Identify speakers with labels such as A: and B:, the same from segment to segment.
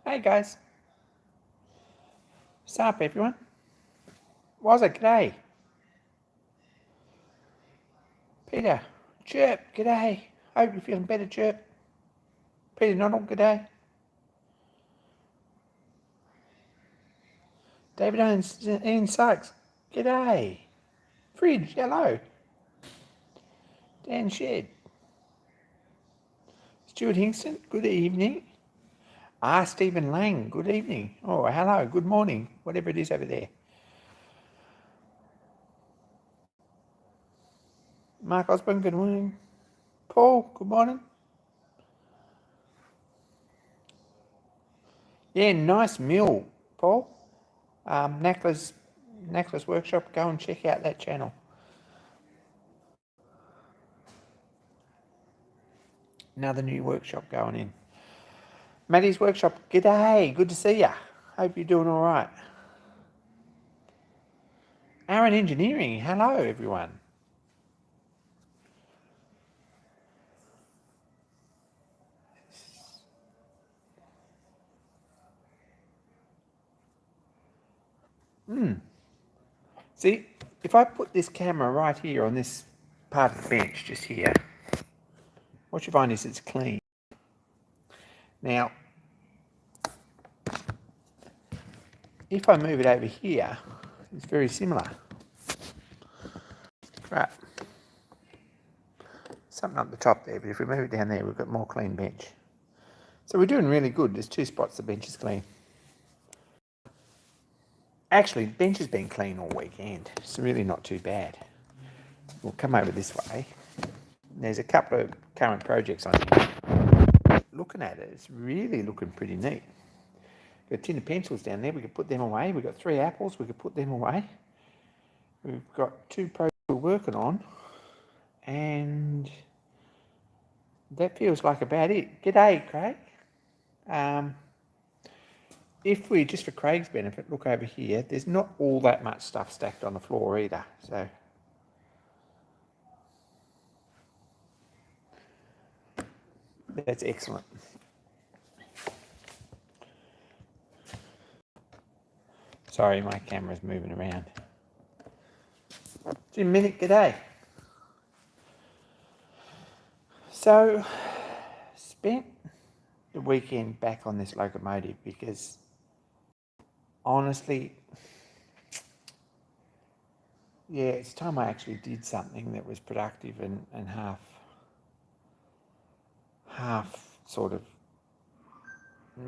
A: Hey guys, what's up everyone? Was it g'day? Peter, Chirp, g'day. Hope you're feeling better, Chirp. Peter Nonnell, g'day. David Owens, Ian Sykes, g'day. Fridge, hello. Dan Shed. Stuart Hingston, good evening. Stephen Lang, good evening. Oh, hello, good morning, whatever it is over there. Mark Osborne, good morning. Paul, good morning. Yeah, nice meal, Paul. Necklace Workshop, go and check out that channel. Another new workshop going in. Maddie's Workshop, g'day, good to see ya. Hope you're doing all right. Aaron Engineering, hello everyone. See, if I put this camera right here on this part of the bench, just here, what you find is it's clean. Now, if I move it over here, it's very similar. Right. Something up the top there, but if we move it down there, we've got more clean bench. So we're doing really good. There's 2 spots the bench is clean. Actually, the bench has been clean all weekend. It's really not too bad. We'll come over this way. There's a couple of current projects on here. Looking at it, it's really looking pretty neat. Got a tin of pencils down there, we could put them away. We've got 3 apples, we could put them away. We've got 2 projects we're working on, and that feels like about it. G'day, Craig. If we, just for Craig's benefit, look over here, there's not all that much stuff stacked on the floor either, so. That's excellent. Sorry, my camera's moving around. Jim Minnick, g'day. So, spent the weekend back on this locomotive because honestly, yeah, it's time I actually did something that was productive and half sort of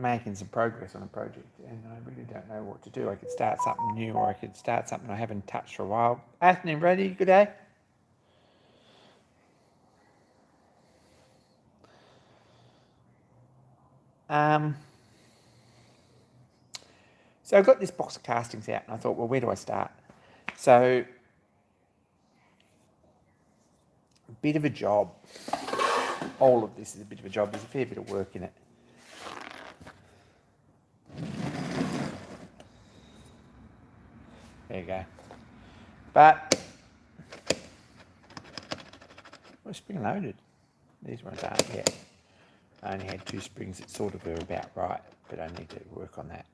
A: making some progress on a project, and I really don't know what to do. I could start something new, or I could start something I haven't touched for a while. Anthony Brady, good day. So I got this box of castings out, and I thought, well, where do I start? So, a bit of a job. All of this is a bit of a job. There's a fair bit of work in it. There you go. But we're spring loaded. These ones aren't yet. I only had 2 springs that sort of were about right, but I need to work on that.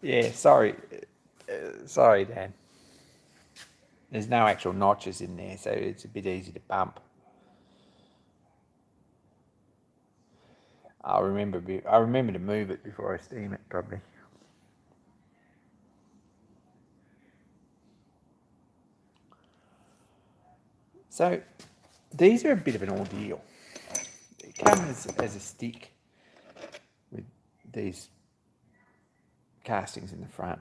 A: Yeah, sorry. Sorry, Dan. There's no actual notches in there, so it's a bit easy to bump. I'll remember to move it before I steam it, probably. So these are a bit of an ordeal. They come as a stick with these castings in the front.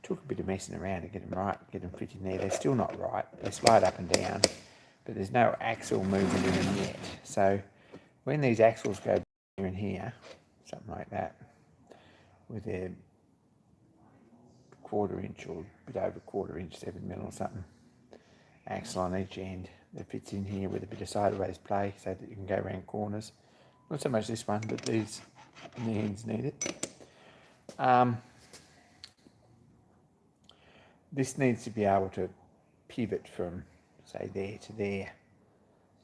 A: Took a bit of messing around to get them right, get them fit in there. They're still not right. They slide up and down, but there's no axle movement in them yet. So when these axles go here and here, something like that, with their 1/4 inch or a bit over 1/4 inch, 7mm or something, axle on each end, that fits in here with a bit of sideways play so that you can go around corners. Not so much this one, but these on the ends need it. This needs to be able to pivot from, say, there to there,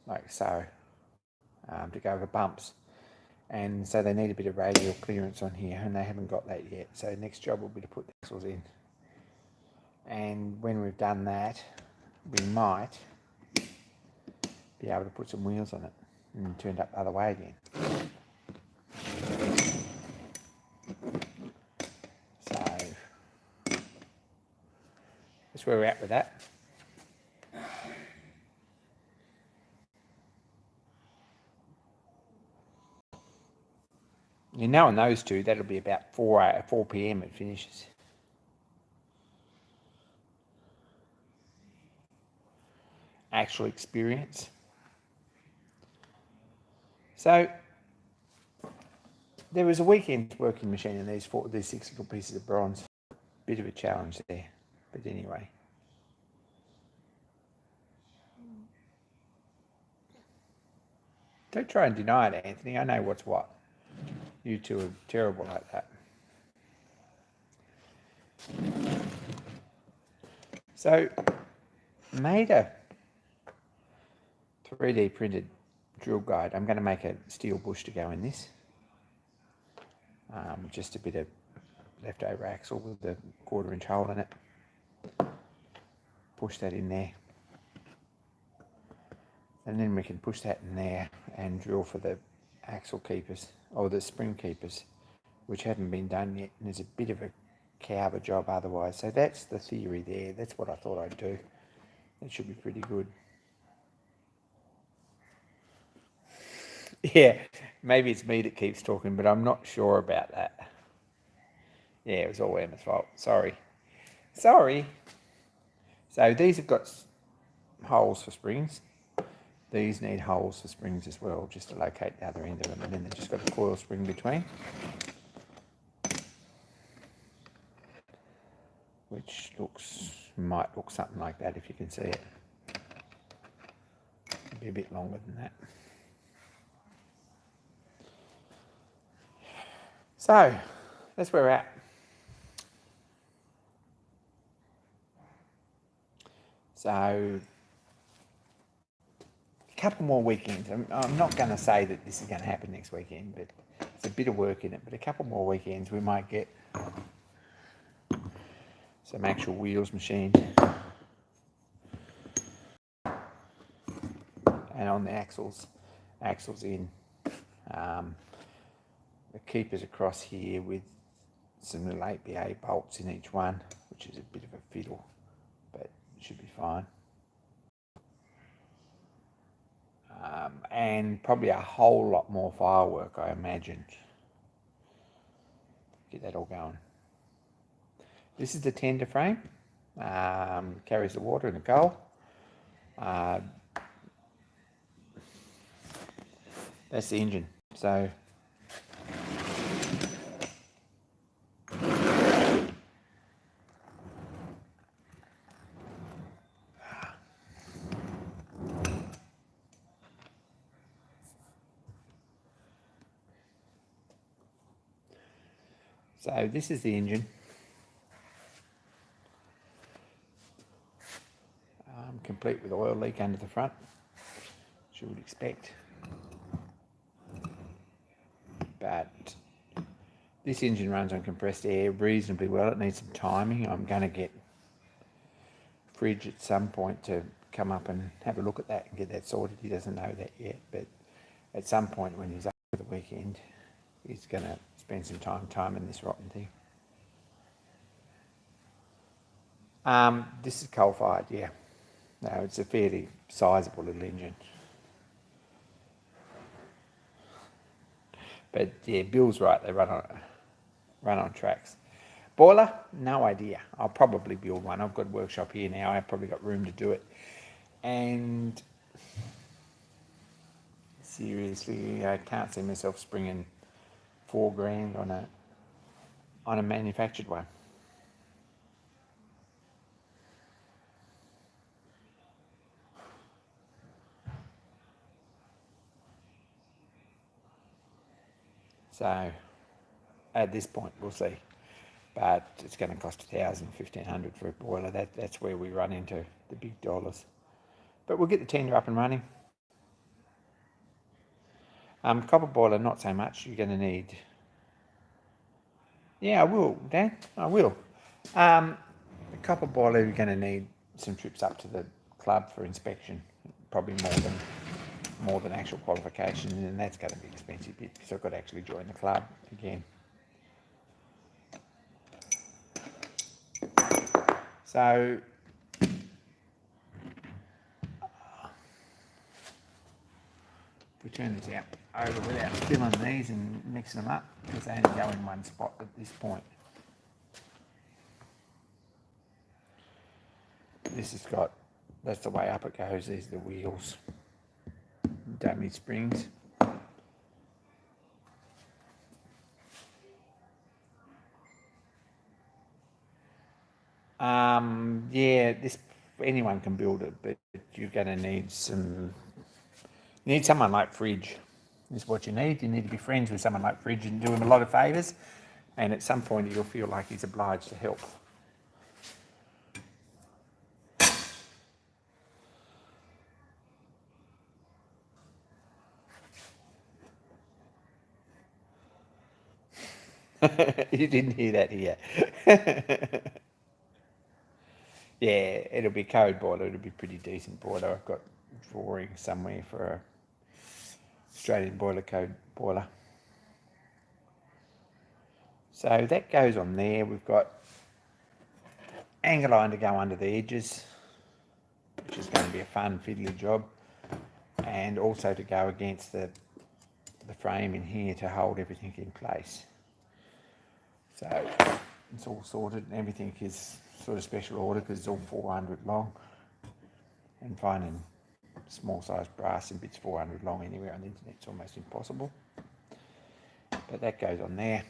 A: like so, to go over bumps. And so they need a bit of radial clearance on here, and they haven't got that yet. So next job will be to put the axles in. And when we've done that, we might be able to put some wheels on it and turn it up the other way again. So that's where we're at with that. You know, on those two, that'll be about 4 p.m. it finishes. Actual experience. So there was a weekend working machine in these 6 little pieces of bronze. Bit of a challenge there, but anyway. Don't try and deny it, Anthony. I know what's what. You two are terrible like that. So, made a 3D printed drill guide. I'm going to make a steel bush to go in this. Just a bit of leftover axle with a 1/4 inch hole in it. Push that in there. And then we can push that in there and drill for the axle keepers, or the spring keepers, which haven't been done yet. And there's a bit of a cow job otherwise. So that's the theory there. That's what I thought I'd do. That should be pretty good. Yeah, maybe it's me that keeps talking, but I'm not sure about that. Yeah, it was all Emma's fault. Sorry. So these have got holes for springs. These need holes for springs as well, just to locate the other end of them. And then they've just got a coil spring between, which might look something like that if you can see it. It'll be a bit longer than that. So that's where we're at. So a couple more weekends. I'm not going to say that this is going to happen next weekend, but it's a bit of work in it. But a couple more weekends we might get some actual wheels machined. And on the axles in. The keepers across here with some little 8BA bolts in each one, which is a bit of a fiddle, but it should be fine. And probably a whole lot more firework, I imagine. Get that all going. This is the tender frame. Carries the water and the coal. That's the engine. So this is the engine. Complete with oil leak under the front, as you would expect. But this engine runs on compressed air reasonably well. It needs some timing. I'm going to get Fridge at some point to come up and have a look at that and get that sorted. He doesn't know that yet, but at some point when he's up for the weekend, he's going to spend some time timing this rotten thing. This is coal-fired, yeah. No, it's a fairly sizable little engine. But yeah, Bill's right, they run on tracks. Boiler, no idea. I'll probably build one. I've got a workshop here now. I've probably got room to do it. And seriously, I can't see myself springing $4,000 on a manufactured one. So at this point, we'll see. But it's going to cost $1,000, $1,500 for a boiler. That's where we run into the big dollars. But we'll get the tender up and running. Copper boiler, not so much. You're going to need... Yeah, I will, Dan. I will. The copper boiler, you're going to need some trips up to the club for inspection. Probably more than actual qualification, and that's going to be expensive because I've got to actually join the club again. So if we turn this out over without filling these and mixing them up, because they only go in one spot at this point. This has got, that's the way up it goes. These are the wheels, dummy springs. Yeah, this anyone can build it, but you're going to need some. You need someone like Fridge. Is what you need. You need to be friends with someone like Fridge and do him a lot of favours, and at some point you'll feel like he's obliged to help. You didn't hear that here. Yeah, it'll be code boiler. It'll be pretty decent boiler. I've got drawings somewhere for a Australian boiler code boiler. So that goes on there. We've got angle iron to go under the edges, which is going to be a fun fiddly job, and also to go against the frame in here to hold everything in place. So it's all sorted, and everything is sort of special order because it's all 400 long, and finding small size brass and bits 400 long anywhere on the internet's almost impossible. But that goes on there.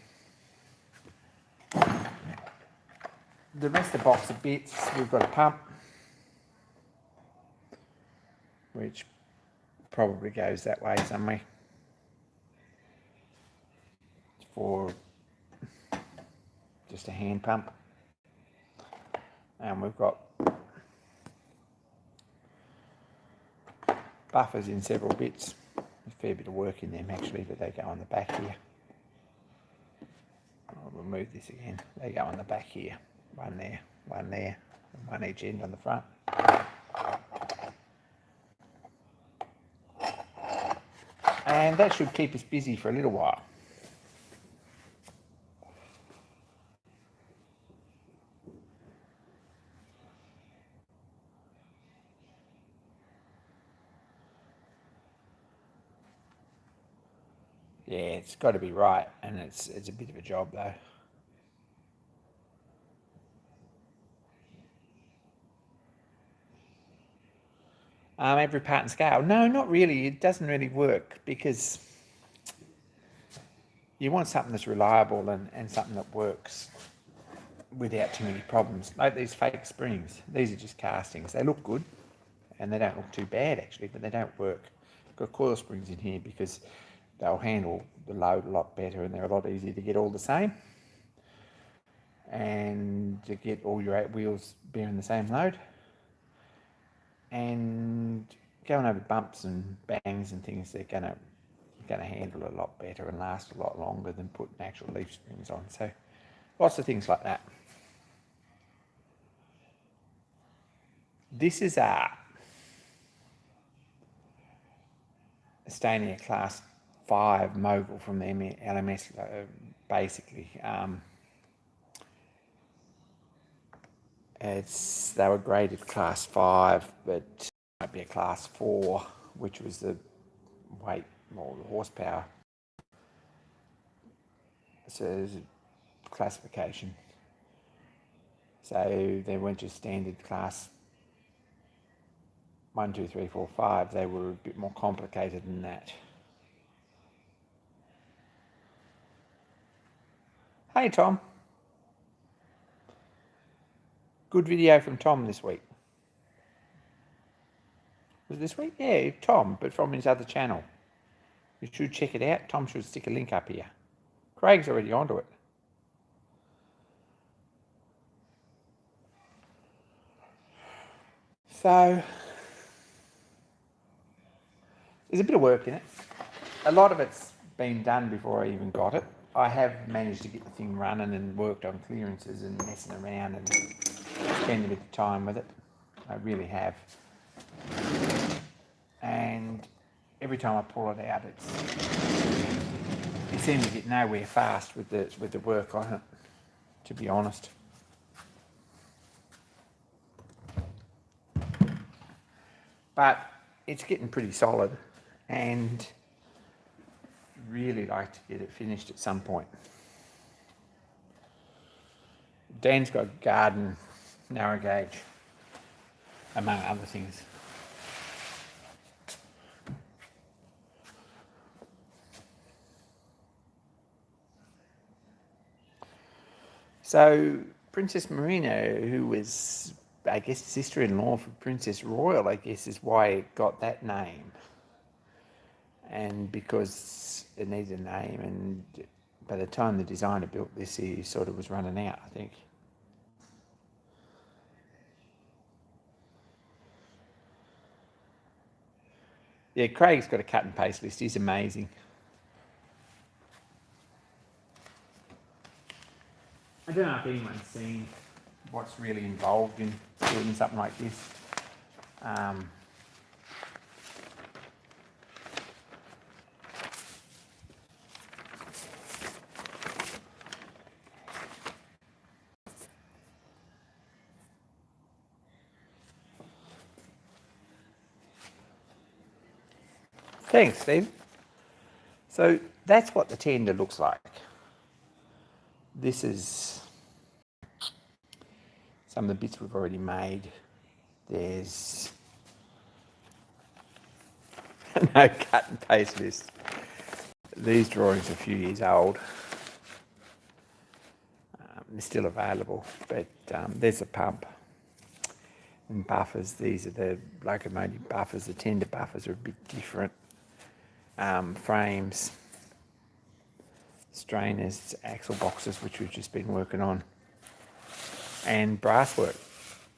A: The rest of the box of bits, we've got a pump, which probably goes that way somewhere, for just a hand pump. And we've got buffers in several bits. There's a fair bit of work in them actually, but they go on the back here. I'll remove this again. They go on the back here. One there, and one each end on the front. And that should keep us busy for a little while. Yeah, it's got to be right, and it's a bit of a job though. Every part and scale. No, not really. It doesn't really work because you want something that's reliable and something that works without too many problems. Like these fake springs. These are just castings. They look good and they don't look too bad actually, but they don't work. I've got coil springs in here because they'll handle the load a lot better and they're a lot easier to get all the same. And to get all your 8 wheels bearing the same load. And going over bumps and bangs and things, they're going to handle a lot better and last a lot longer than putting actual leaf springs on. So lots of things like that. This is a Estonia Class 5 mogul from the LMS, basically. They were graded Class 5, but it might be a Class 4, which was the weight or the horsepower. So there's a classification. So they weren't just standard Class 1, 2, 3, 4, 5. They were a bit more complicated than that. Hey, Tom. Good video from Tom this week. Was it this week? Yeah, Tom, but from his other channel. You should check it out. Tom should stick a link up here. Craig's already onto it. So there's a bit of work in it. A lot of it's been done before I even got it. I have managed to get the thing running and worked on clearances and messing around and spend a bit of time with it. I really have. And every time I pull it out, it seems to get nowhere fast with the work on it, to be honest. But it's getting pretty solid, and really like to get it finished at some point. Dan's got garden narrow gauge, among other things. So Princess Marina, who was, I guess, sister-in-law for Princess Royal, I guess is why it got that name. And because it needed a name, and by the time the designer built this, he sort of was running out, I think. Yeah, Craig's got a cut and paste list. He's amazing. I don't know if anyone's seen what's really involved in doing something like this. Thanks, Steve. So that's what the tender looks like. This is some of the bits we've already made. There's no cut and paste list. These drawings are a few years old. They're still available, but there's a pump and buffers. These are the locomotive buffers. The tender buffers are a bit different. Frames, strainers, axle boxes, which we've just been working on, and brass work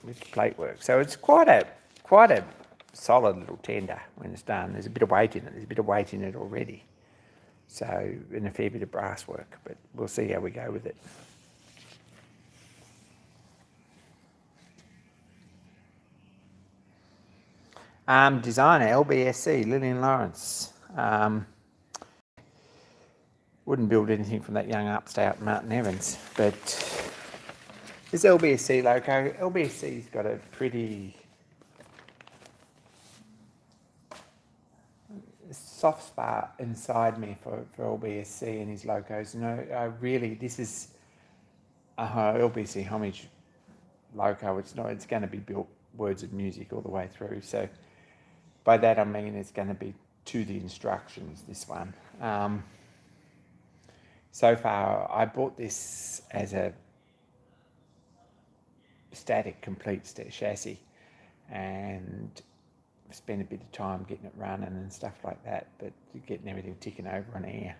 A: with plate work. So it's quite a solid little tender when it's done. There's a bit of weight in it. There's a bit of weight in it already. So, and a fair bit of brass work, but we'll see how we go with it. Designer, LBSC, Lillian Lawrence. Wouldn't build anything from that young upstart Martin Evans, but this LBSC logo, LBSC's got a pretty soft spot inside me for LBSC and his logos. You know, really, this is a LBSC homage logo. It's going to be built words of music all the way through. So by that I mean it's going to be to the instructions, this one. So far I bought this as a static complete chassis and spent a bit of time getting it running and stuff like that, but getting everything ticking over on air.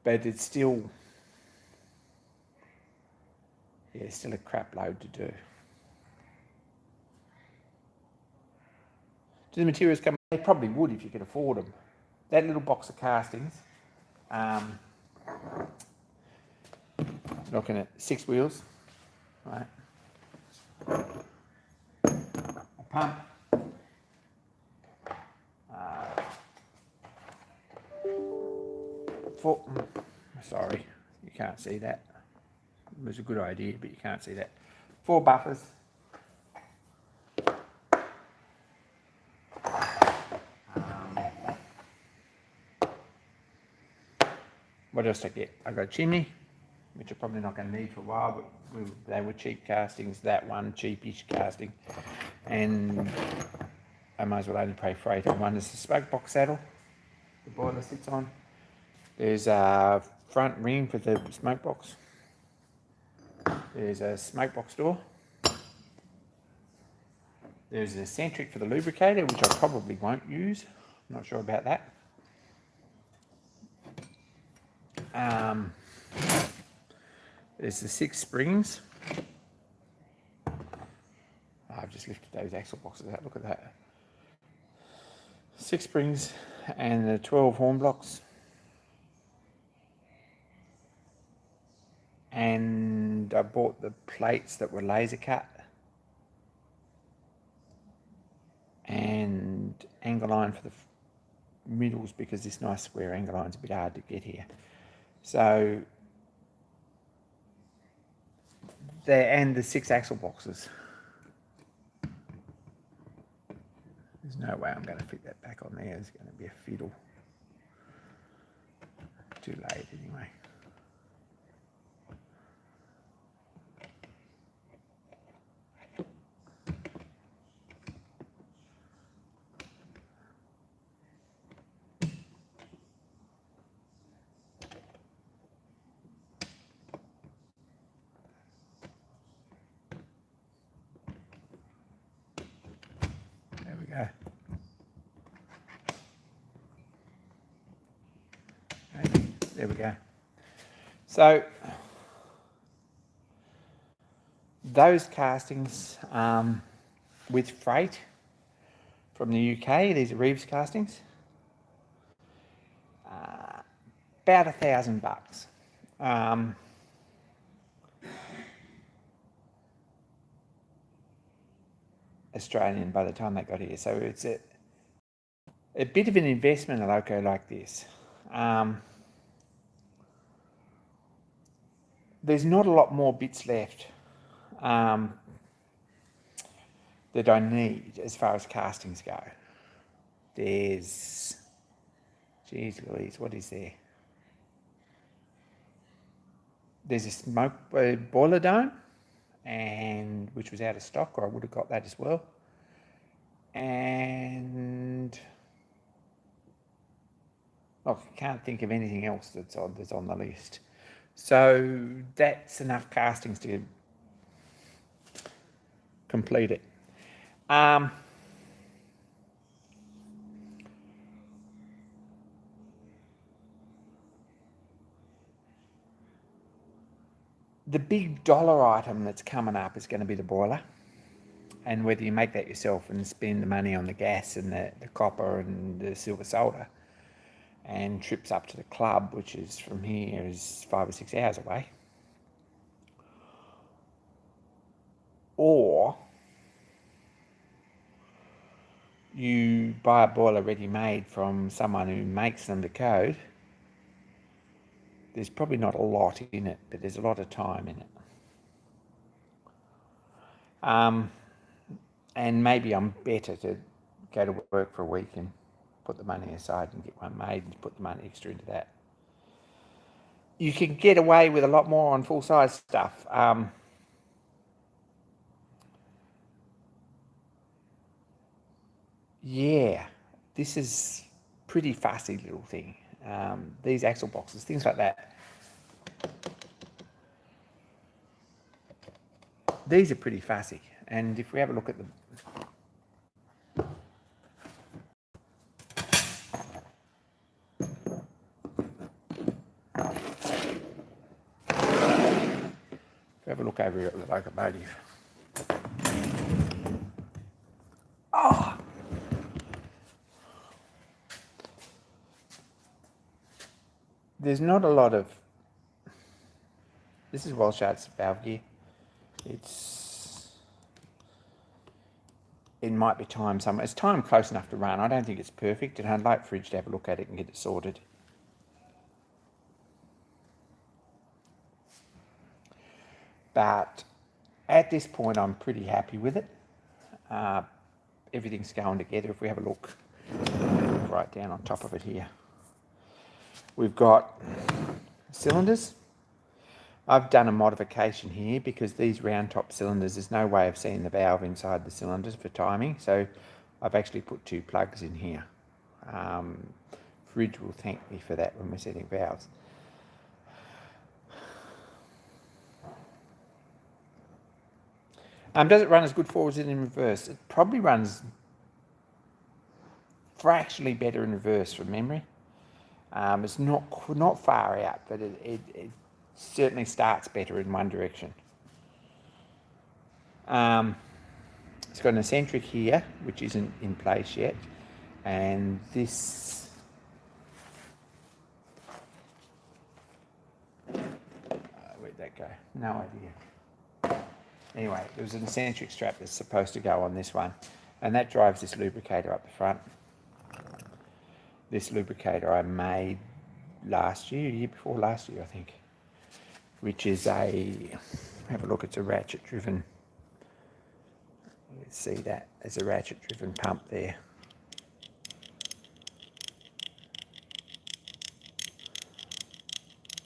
A: But it's still, yeah, still a crap load to do. Do the materials come? They probably would if you could afford them. That little box of castings, looking at 6 wheels, right? A pump, sorry, you can't see that. It was a good idea, but you can't see that. 4 buffers. What else did I get? I got a chimney, which I'm probably not going to need for a while, but they were cheap castings. That one, cheapish casting. And I might as well only pay freight on one. There's a smoke box saddle the boiler sits on. There's a front ring for the smoke box. There's a smoke box door. There's an eccentric for the lubricator, which I probably won't use. I'm not sure about that. There's the 6 springs. I've just lifted those axle boxes out. Look at that. 6 springs and the 12 horn blocks. And I bought the plates that were laser cut. And angle iron for the middles because this nice square angle iron's a bit hard to get here. So, and the 6 axle boxes. There's no way I'm going to fit that back on there. It's going to be a fiddle. Too late anyway. There we go. Okay, there we go. So those castings with freight from the UK, these are Reeves castings, about $1,000. Australian by the time they got here. So it's a bit of an investment, a loco like this. There's not a lot more bits left that I need as far as castings go. There's, geez Louise, what is there? There's a smoke boiler dome, and which was out of stock, or I would have got that as well. And I can't think of anything else that's on the list. So that's enough castings to complete it. The big dollar item that's coming up is going to be the boiler, and whether you make that yourself and spend the money on the gas and the copper and the silver solder and trips up to the club, which is from here is 5 or 6 hours away, or you buy a boiler ready-made from someone who makes them to code. There's probably not a lot in it, but there's a lot of time in it. And maybe I'm better to go to work for a week and put the money aside and get one made and put the money extra into that. You can get away with a lot more on full-size stuff. Yeah, this is pretty fussy little thing. These axle boxes, things like that. These are pretty fussy, and if we have a look at them, have a look over here at the locomotive. Oh! There's not a lot of... This is Walshart's valve gear. It might be time somewhere. It's time close enough to run. I don't think it's perfect, and I'd like Fridge to have a look at it and get it sorted. But at this point, I'm pretty happy with it. Everything's going together. If we have a look right down on top of it here, we've got cylinders. I've done a modification here because these round top cylinders, there's no way of seeing the valve inside the cylinders for timing. So I've actually put 2 plugs in here. Fridge will thank me for that when we're setting valves. Does it run as good forwards as in reverse? It probably runs fractionally better in reverse from memory. It's not far out, but it certainly starts better in one direction. It's got an eccentric here, which isn't in place yet, and this where'd that go? No idea. Anyway, there was an eccentric strap that's supposed to go on this one, and that drives this lubricator up the front. This lubricator I made year before last year, I think, which is have a look, it's a ratchet driven. You can see that there's a ratchet driven pump there.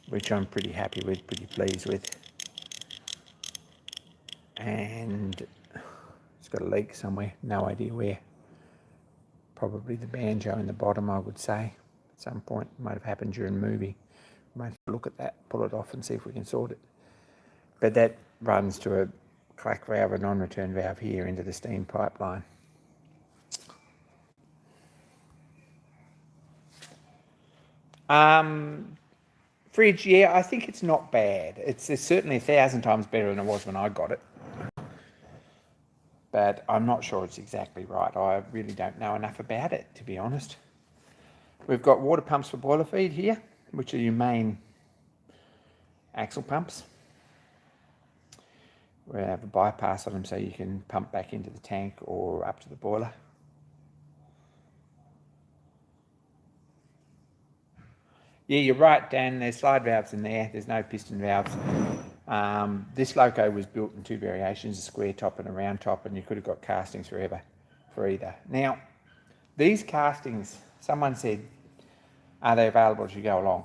A: Which I'm pretty happy with, pretty pleased with. And it's got a leak somewhere, no idea where. Probably the banjo in the bottom, I would say. At some point, it might have happened during the movie. We might look at that, pull it off and see if we can sort it. But that runs to a clack valve, a non-return valve here into the steam pipeline. Fridge, yeah, I think it's not bad. It's certainly 1,000 times better than it was when I got it. But I'm not sure it's exactly right. I really don't know enough about it, to be honest. We've got water pumps for boiler feed here, which are your main axle pumps. We have a bypass on them so you can pump back into the tank or up to the boiler. Yeah, you're right, Dan. There's slide valves in there. There's no piston valves. This loco was built in two variations, a square top and a round top, and you could have got castings forever for either. Now, these castings, someone said, are they available as you go along?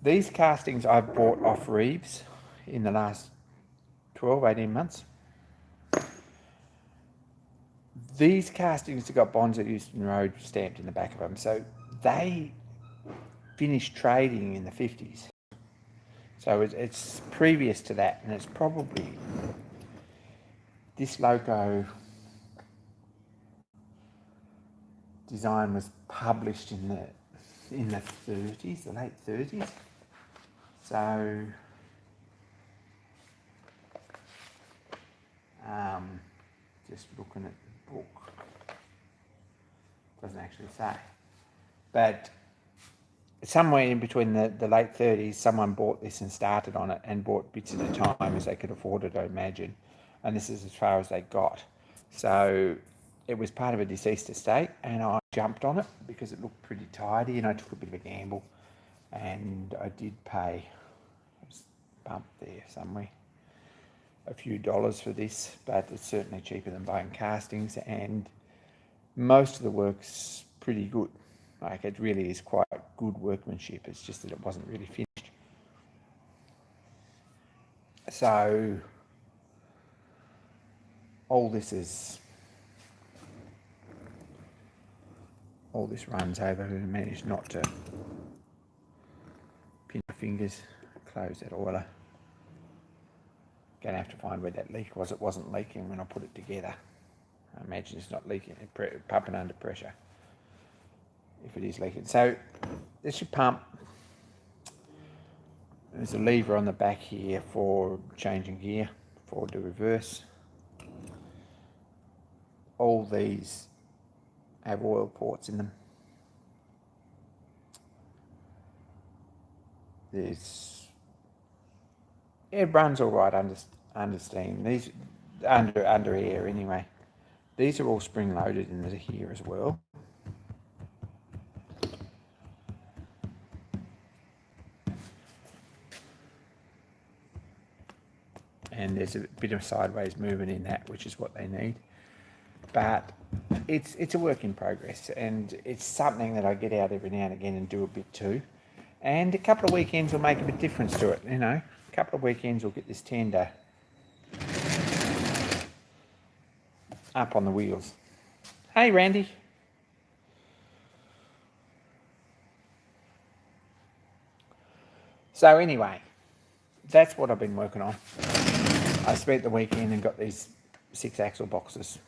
A: These castings I've bought off Reeves in the last 12, 18 months. These castings have got Bonds at Euston Road stamped in the back of them, so they finished trading in the 50s. So it's previous to that, and it's probably this loco design was published in the 30s, the late 30s. So just looking at the book, doesn't actually say, but somewhere in between the late 30s, someone bought this and started on it and bought bits at a time as they could afford it, I imagine. And this is as far as they got. So it was part of a deceased estate, and I jumped on it because it looked pretty tidy, and I took a bit of a gamble. And I did pay, bump there somewhere, a few dollars for this, but it's certainly cheaper than buying castings, and most of the work's pretty good. Like, it really is quite good workmanship. It's just that it wasn't really finished. So all this runs over, and managed not to pin my fingers, close that oiler. Gonna have to find where that leak was. It wasn't leaking when I put it together. I imagine it's not leaking, pumping under pressure. If it is leaking. So this should pump. There's a lever on the back here for changing gear, forward to reverse. All these have oil ports in them. It runs all right under steam. These under air anyway. These are all spring loaded into here as well. And there's a bit of sideways movement in that, which is what they need. But it's a work in progress, and it's something that I get out every now and again and do a bit too. And a couple of weekends will make a bit difference to it, you know. A couple of weekends will get this tender up on the wheels. Hey, Randy. So anyway, that's what I've been working on. I spent the weekend and got these 6 axle boxes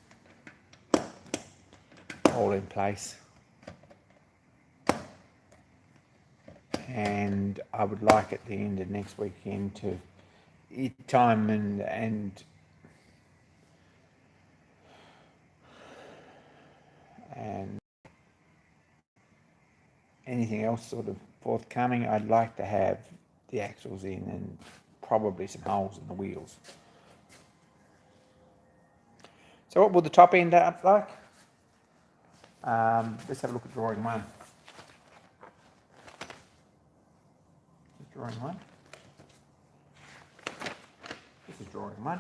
A: all in place. and I would like at the end of next weekend to time and anything else sort of forthcoming. I'd like to have the axles in and probably some holes in the wheels. So what will the top end up like? Let's have a look at drawing one. Drawing one. This is drawing one.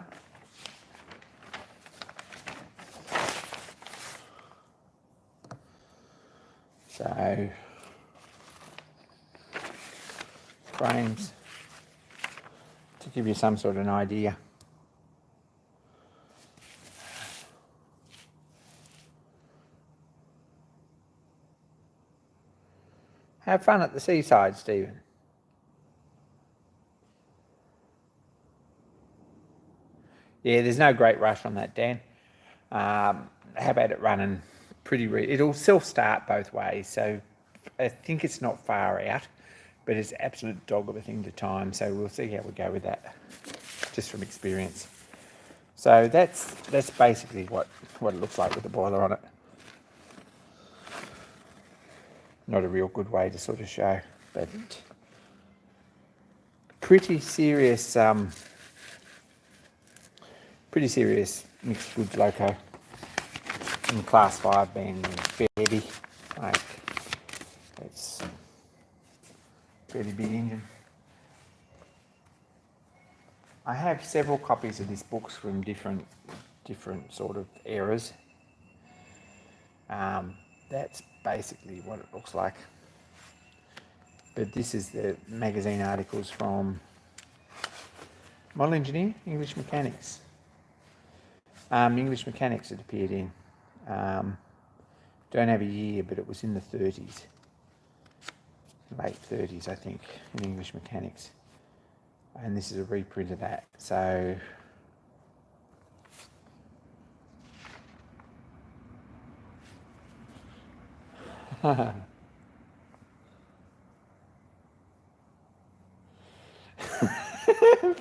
A: So frames to give you some sort of an idea. Have fun at the seaside, Stephen. Yeah, there's no great rush on that, Dan. How about it running pretty... It'll self-start both ways, so I think it's not far out, but it's absolute dog of a thing to time, so we'll see how we go with that, just from experience. So that's basically what it looks like with the boiler on it. Not a real good way to sort of show, but pretty serious mixed goods loco. In class 5 being fairly, like, it's fairly big engine. I have several copies of this book from different sort of eras. That's basically what it looks like. But this is the magazine articles from Model Engineer, English Mechanics. English Mechanics it appeared in. Don't have a year, but it was in the 30s. Late 30s, I think, in English Mechanics. And this is a reprint of that. So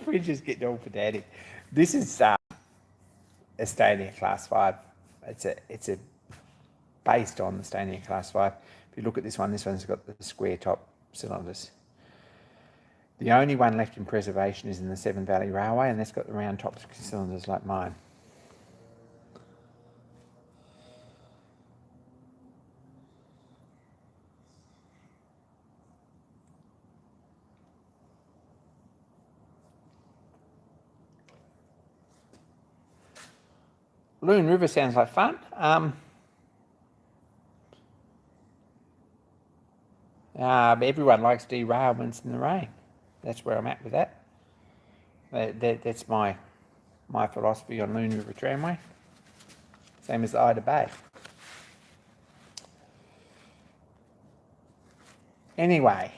A: we're just getting all pedantic. This is Estonia Class 5. It's a based on the Estonia Class 5. If you look at this one's got the square top cylinders. The only one left in preservation is in the Severn Valley Railway, and that's got the round top cylinders like mine. Loon River sounds like fun. Everyone likes derailments in the rain. That's where I'm at with that. That's my philosophy on Loon River Tramway. Same as the Ida Bay. Anyway,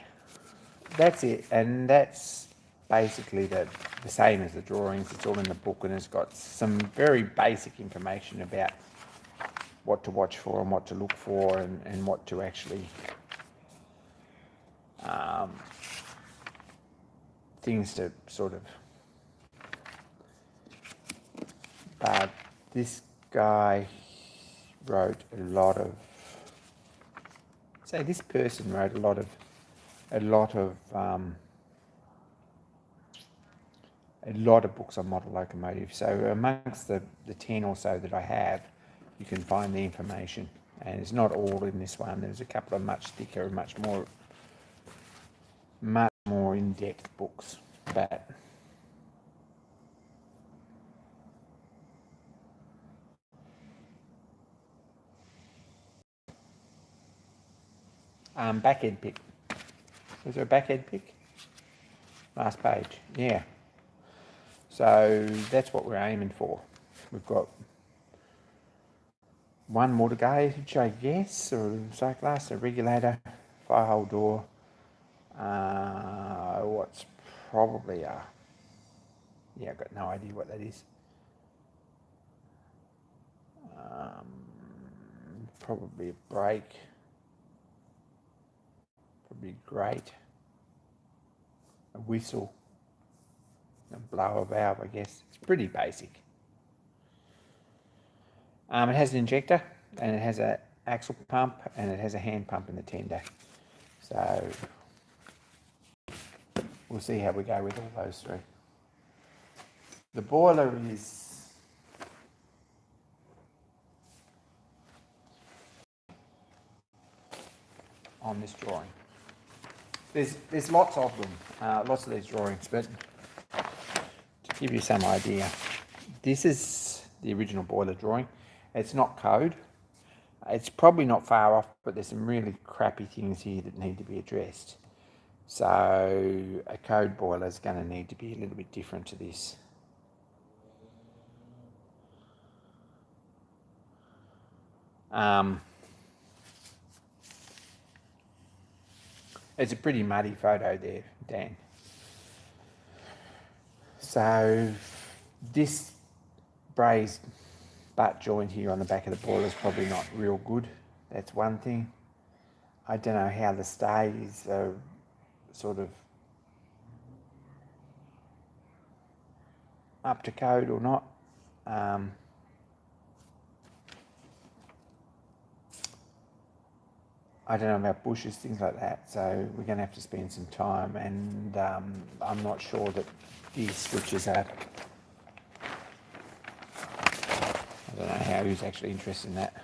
A: that's it, and that's basically the same as the drawings. It's all in the book, and it's got some very basic information about what to watch for and what to look for and what to actually things to sort of... But this guy wrote a lot of... Say this person wrote a lot of books on model locomotives. So amongst the 10 or so that I have, you can find the information, and it's not all in this one. There's a couple of much thicker and much more in-depth books, but backhead pick. Is there a backhead pick? Last page, yeah. So that's what we're aiming for. We've got one more to gauge, I guess, or sight glass, a regulator, fire hole door. What's probably a... Yeah, I've got no idea what that is. Probably a brake. Probably great. a whistle, a blower valve, I guess. It's pretty basic. It has an injector, and it has an axle pump, and it has a hand pump in the tender. So we'll see how we go with all those three. The boiler is on this drawing. There's lots of them, lots of these drawings, but to give you some idea, this is the original boiler drawing. It's not code. It's probably not far off, but there's some really crappy things here that need to be addressed. So a code boiler is going to need to be a little bit different to this. It's a pretty muddy photo there, Dan. So this brazed butt joint here on the back of the boiler is probably not real good. That's one thing. I don't know how the stays are sort of up to code or not. I don't know about bushes, things like that, so we're going to have to spend some time, and I'm not sure that these switches are... I don't know how he was actually interested in that.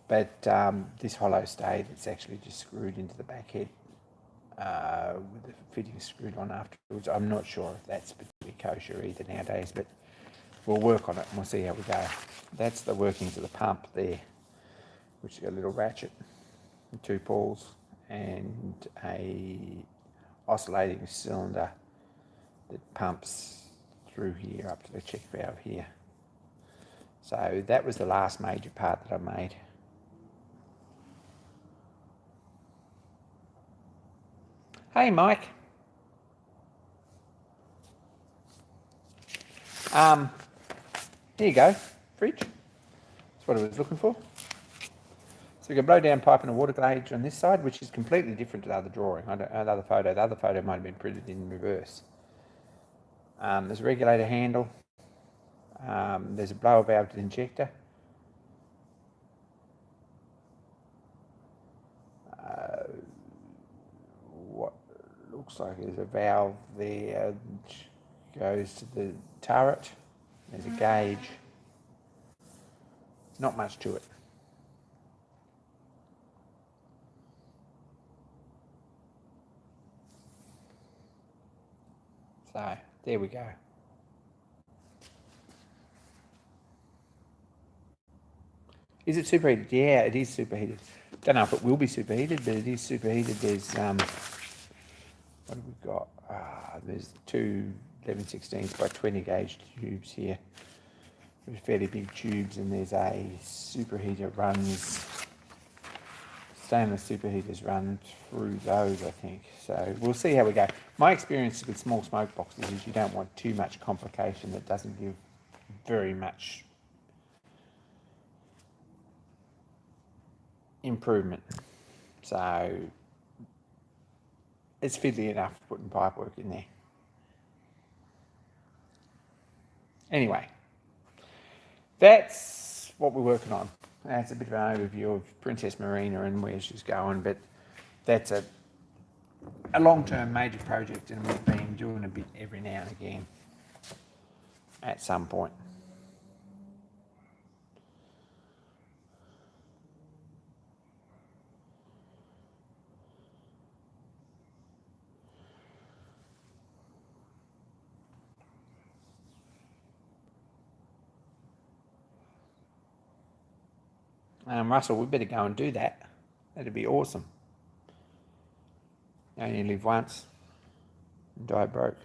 A: But this hollow stay that's actually just screwed into the back head with the fitting screwed on afterwards, I'm not sure if that's particularly kosher either nowadays, but we'll work on it and we'll see how we go. That's the workings of the pump there, which has got a little ratchet, 2 pulls, and a oscillating cylinder that pumps through here up to the check valve here. So that was the last major part that I made. Hey Mike. Here you go, fridge. That's what I was looking for. So we got blow down pipe and a water gauge on this side, which is completely different to the other drawing. The other photo might have been printed in reverse. There's a regulator handle. There's a blower valve to the injector. What looks like there's a valve there which goes to the turret. There's a gauge. Not much to it. So there we go. Is it superheated? Yeah, it is superheated. Don't know if it will be superheated, but it is superheated. There's what have we got? There's 2 11/16 by 20 gauge tubes here. There's fairly big tubes, and there's a superheater runs. Stainless superheaters run through those, I think. So we'll see how we go. My experience with small smoke boxes is you don't want too much complication that doesn't give very much improvement. So it's fiddly enough putting pipework in there. Anyway, that's what we're working on. That's a bit of an overview of Princess Marina and where she's going, but that's a long-term major project, and we've been doing a bit every now and again at some point. Russell, we better go and do that. That'd be awesome. You only live once and die broke.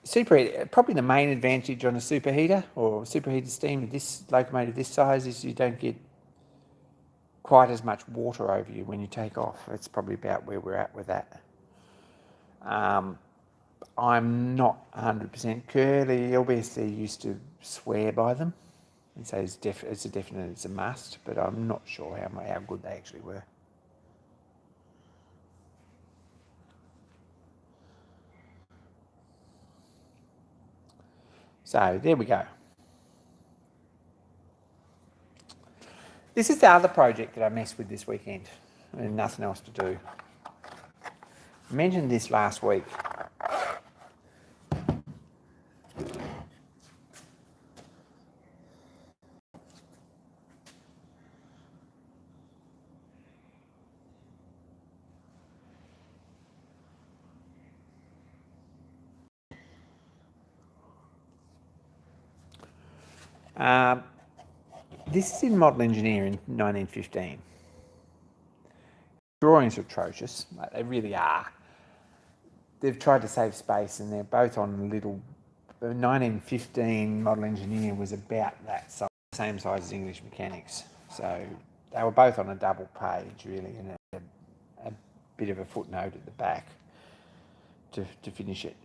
A: Superheater, probably the main advantage on a superheater or superheated steam with this locomotive this size is you don't get quite as much water over you when you take off. That's probably about where we're at with that. I'm not 100%. Curly LBSC used to swear by them. and say it's a definite, it's a must, but I'm not sure how good they actually were. So there we go. This is the other project that I messed with this weekend, and nothing else to do. I mentioned this last week. This is in Model Engineering 1915. Drawings are atrocious, like they really are. They've tried to save space, and they're both on little. The 1915 Model Engineer was about that size, same size as English Mechanics. So they were both on a double page, really, and a bit of a footnote at the back to finish it.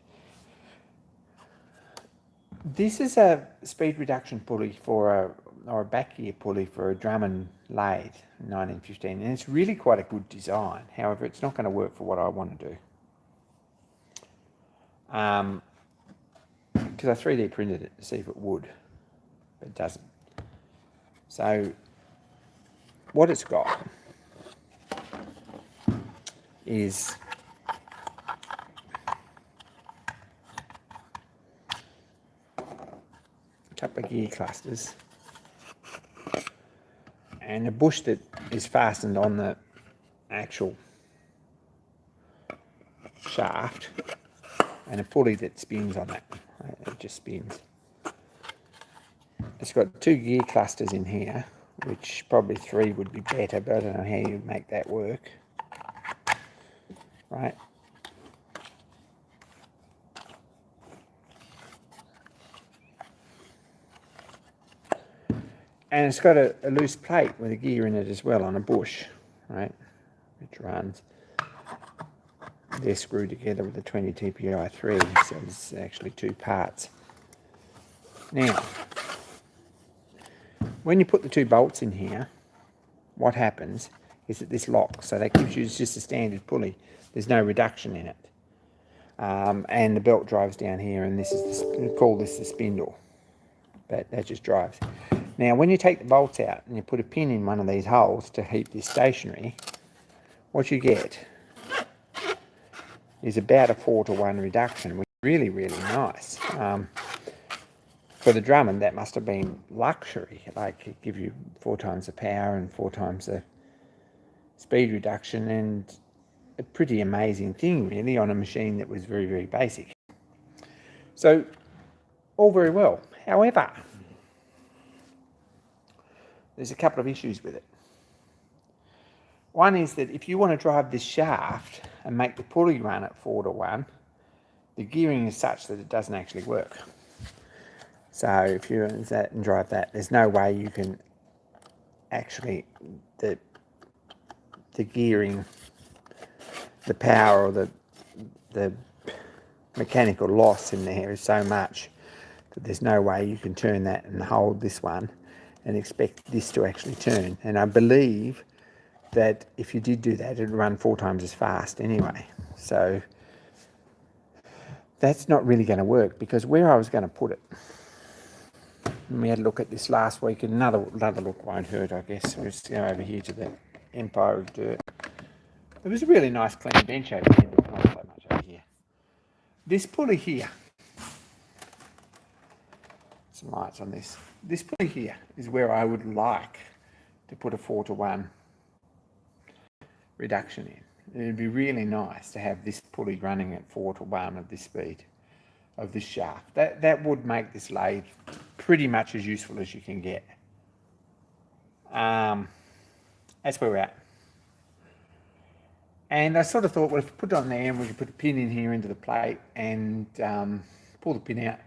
A: This is a speed reduction pulley or a back gear pulley for a Drummond lathe in 1915, and it's really quite a good design. However, it's not going to work for what I want to do. Because I 3D printed it to see if it would, but it doesn't. So what it's got is a couple of gear clusters and a bush that is fastened on the actual shaft, and a pulley that spins on that. It just spins. It's got 2 gear clusters in here, which probably 3 would be better, but I don't know how you make that work. Right. And it's got a loose plate with a gear in it as well on a bush, right, which runs. They're screwed together with a 20 TPI thread, so there's actually 2 parts. Now, when you put the 2 bolts in here, what happens is that this locks, so that gives you just a standard pulley. There's no reduction in it. And the belt drives down here, and this is we call this the spindle. But that just drives. Now, when you take the bolts out and you put a pin in one of these holes to keep this stationary, what you get is about a 4-to-1 reduction, which is really, really nice. For the Drummond, that must have been luxury. Like, it give you 4 times the power and 4 times the speed reduction, and a pretty amazing thing, really, on a machine that was very, very basic. So, all very well. However, there's a couple of issues with it. One is that if you want to drive this shaft and make the pulley run at 4-to-1, the gearing is such that it doesn't actually work. So if you use that and drive that, there's no way you can actually, the gearing, the power, or the mechanical loss in there is so much that there's no way you can turn that and hold this one and expect this to actually turn. And I believe that if you did do that, it'd run 4 times as fast anyway. So that's not really going to work, because where I was going to put it, and we had a look at this last week, and another look won't hurt, I guess. We'll just go over here to the Empire of Dirt. There was a really nice clean bench over here, but not so much over here. This pulley here, some lights on this. This pulley here is where I would like to put a 4-to-1 reduction in. It'd be really nice to have this pulley running at 4-to-1 of this speed, of this shaft. That would make this lathe pretty much as useful as you can get. That's where we're at. And I sort of thought, well, if we put it on there and we could put a pin in here into the plate and pull the pin out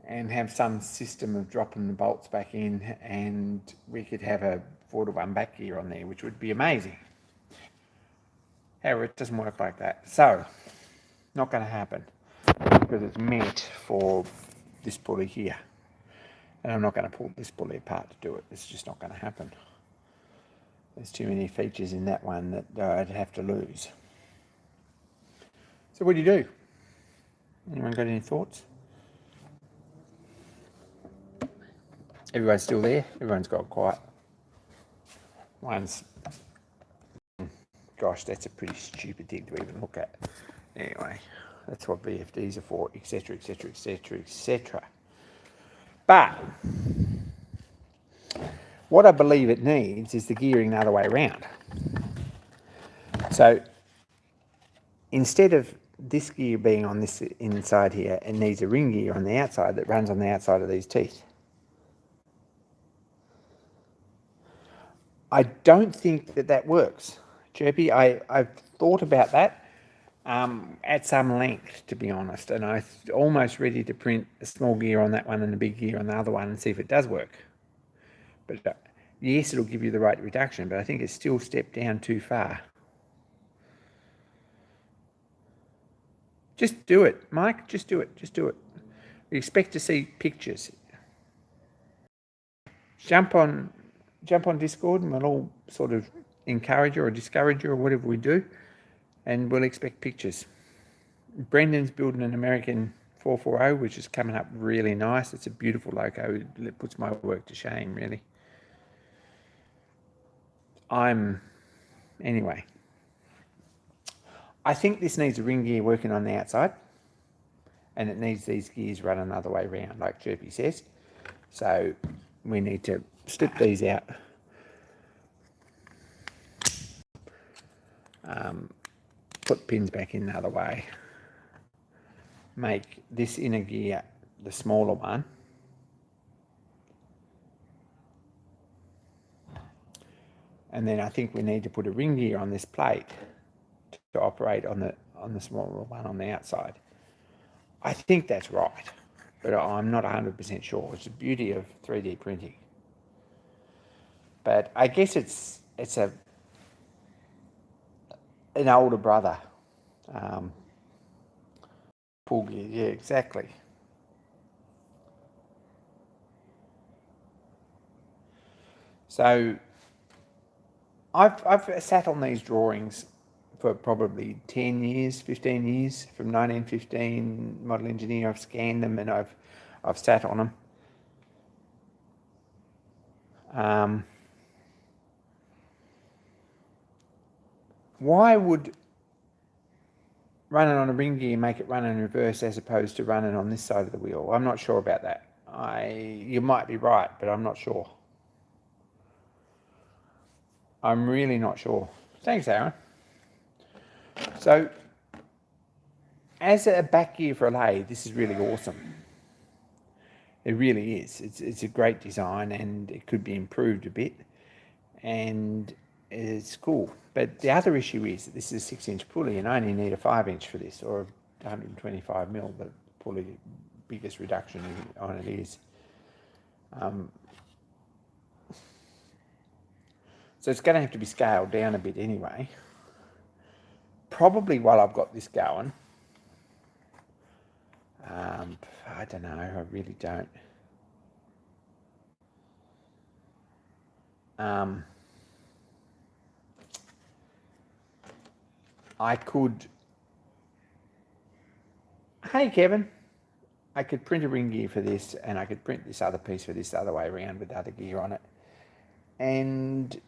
A: and have some system of dropping the bolts back in, and we could have a 4-to-1 back gear on there, which would be amazing. However, it doesn't work like that. So, not going to happen, because it's meant for this pulley here. And I'm not going to pull this pulley apart to do it. It's just not going to happen. There's too many features in that one that I'd have to lose. So what do you do? Anyone got any thoughts? Everyone's still there? Everyone's got quiet. One's... Gosh, that's a pretty stupid thing to even look at. Anyway, that's what VFDs are for, etc., etc., etc., etc. But what I believe it needs is the gearing the other way around. So instead of this gear being on this inside here, it needs a ring gear on the outside that runs on the outside of these teeth. I don't think that works, Chirpy. I've thought about that at some length, to be honest, and I'm almost ready to print a small gear on that one and a big gear on the other one and see if it does work. But yes, it'll give you the right reduction, but I think it's still stepped down too far. Just do it, Mike. Just do it. Just do it. We expect to see pictures. Jump on Discord and we'll all sort of encourage you or discourage you or whatever we do, and we'll expect pictures. Brendan's building an American 440, which is coming up really nice. It's a beautiful loco. It puts my work to shame, really. Anyway, I think this needs a ring gear working on the outside, and it needs these gears run another way around, like Chirpy says. So we need to slip these out, put pins back in the other way, make this inner gear the smaller one, and then I think we need to put a ring gear on this plate to operate on the smaller one on the outside. I think that's right, but I'm not 100% sure. It's the beauty of 3D printing. But I guess it's an older brother. Pull gear, yeah, exactly. So I've sat on these drawings for probably 10 years, 15 years, from 1915 Model Engineer. I've scanned them and I've sat on them. Why would running on a ring gear make it run in reverse as opposed to running on this side of the wheel? I'm not sure about that. You might be right, but I'm not sure. I'm really not sure. Thanks, Aaron. So, as a back gear for a lathe, this is really awesome. It really is. It's a great design, and it could be improved a bit, and it's cool. But the other issue is that this is a 6-inch pulley, and I only need a 5-inch for this, or 125mm. The pulley biggest reduction on it is. So it's going to have to be scaled down a bit anyway. Probably while I've got this going. I don't know. I really don't. I could... Hey, Kevin. I could print a ring gear for this, and I could print this other piece for this the other way around with the other gear on it. And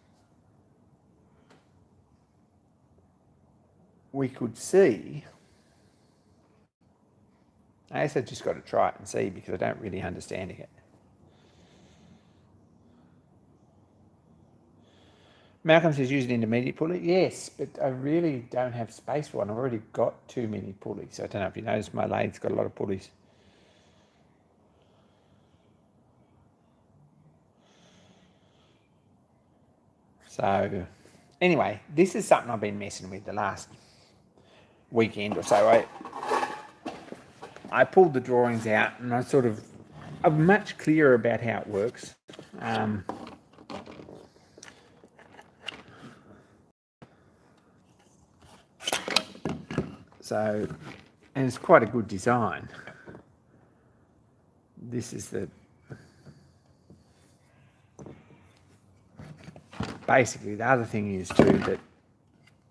A: we could see... I guess I've just got to try it and see, because I don't really understand it. Malcolm says use an intermediate pulley. Yes, but I really don't have space for one. I've already got too many pulleys. I don't know if you noticed, my lathe's got a lot of pulleys. So anyway, this is something I've been messing with the last weekend or so. I pulled the drawings out, and I'm much clearer about how it works. So, and it's quite a good design. This is the basically, the other thing is too that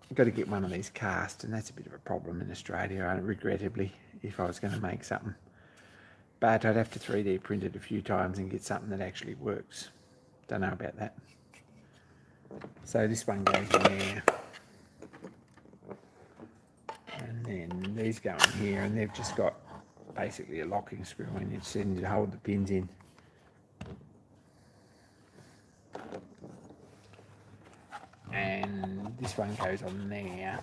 A: I've got to get one of these cast, and that's a bit of a problem in Australia, regrettably, if I was going to make something. But I'd have to 3D print it a few times and get something that actually works. Don't know about that. So this one goes in there. And then these go in here, and they've just got basically a locking screw in it, so you need to hold the pins in. And this one goes on there.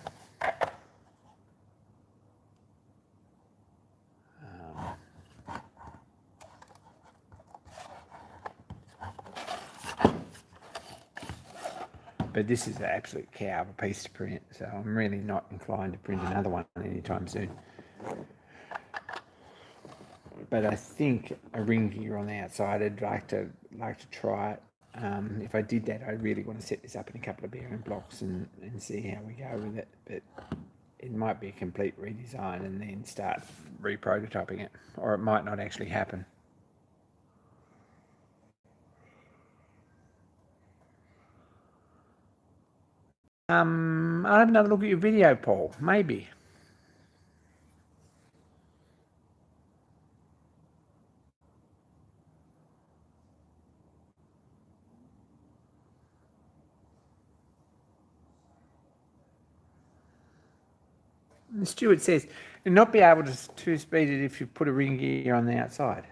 A: But this is an absolute cow of a piece to print, so I'm really not inclined to print another one anytime soon. But I think a ring gear on the outside, I'd like to try it. If I did that, I really want to set this up in a couple of bearing blocks and see how we go with it. But it might be a complete redesign and then start re-prototyping it, or it might not actually happen. I'll have another look at your video, Paul. Maybe. And Stuart says, "You'll not be able to speed it if you put a ring gear on the outside."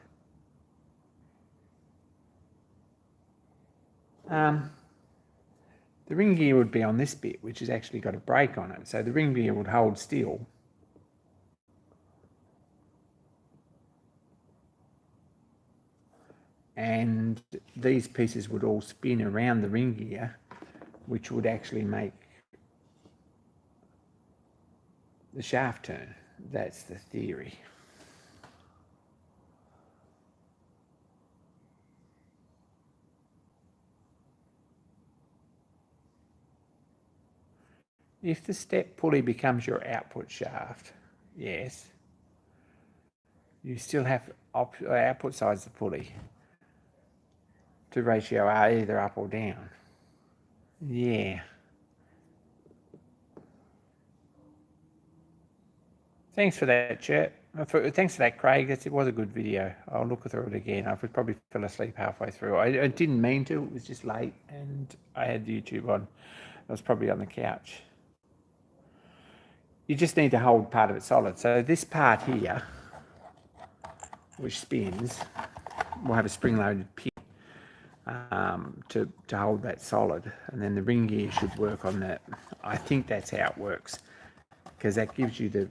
A: The ring gear would be on this bit, which has actually got a brake on it. So the ring gear would hold still. And these pieces would all spin around the ring gear, which would actually make the shaft turn. That's the theory. If the step pulley becomes your output shaft, yes, you still have output sides of the pulley to ratio are either up or down. Yeah. Thanks for that, chat. Thanks for that, Craig. It was a good video. I'll look through it again. I probably fell asleep halfway through. I didn't mean to. It was just late, and I had YouTube on. I was probably on the couch. You just need to hold part of it solid. So this part here, which spins, will have a spring-loaded pin to hold that solid, and then the ring gear should work on that. I think that's how it works, because that gives you the.